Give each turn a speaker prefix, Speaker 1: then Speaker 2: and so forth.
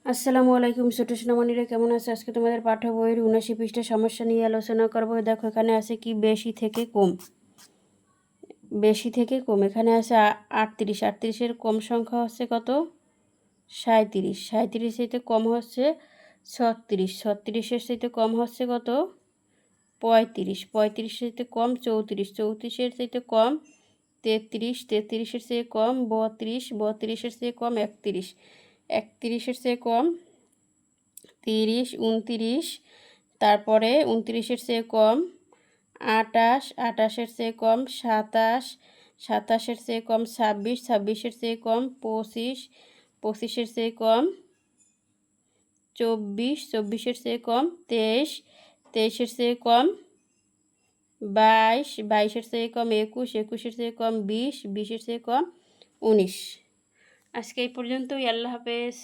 Speaker 1: আসসালামু আলাইকুম ছোট সোনামণিরা, কেমন আছে? আজকে তোমাদের পাঠ্য বইয়ের ৭৯ পৃষ্ঠা সমস্যা নিয়ে আলোচনা করবো। দেখো এখানে আছে কি বেশি থেকে কম। বেশি থেকে কম এখানে আছে ৩৮। ৩৮-এর কম সংখ্যা হচ্ছে কত? ৩৭। ৩৭ চাইতে কম হচ্ছে ৩৬। ৩৬-এর চাইতে কম হচ্ছে কত? ৩৫। ৩৫ চাইতে কম ৩৪। ৩৪-এর চাইতে কম ৩৩। ৩৩-এর চেয়ে কম ৩২। ৩২-এর চেয়ে কম ৩১। ৩১-এর চেয়ে কম ৩০। ২৯, তারপরে ২৯-এর চেয়ে কম ২৮। ২৮-এর চেয়ে কম ২৭। ২৭-এর চেয়ে কম ২৬। ২৬-এর চেয়ে কম ২৫। ২৫-এর চেয়ে কম ২৪। ২৪-এর চেয়ে কম ২৩। ২৩-এর চেয়ে কম ২২। ২২-এর চেয়ে কম ২১। ২১-এর চেয়ে কম ২০। ২০-এর চেয়ে কম ১৯। আজকে এই পর্যন্তই। আল্লাহ হাফেজ।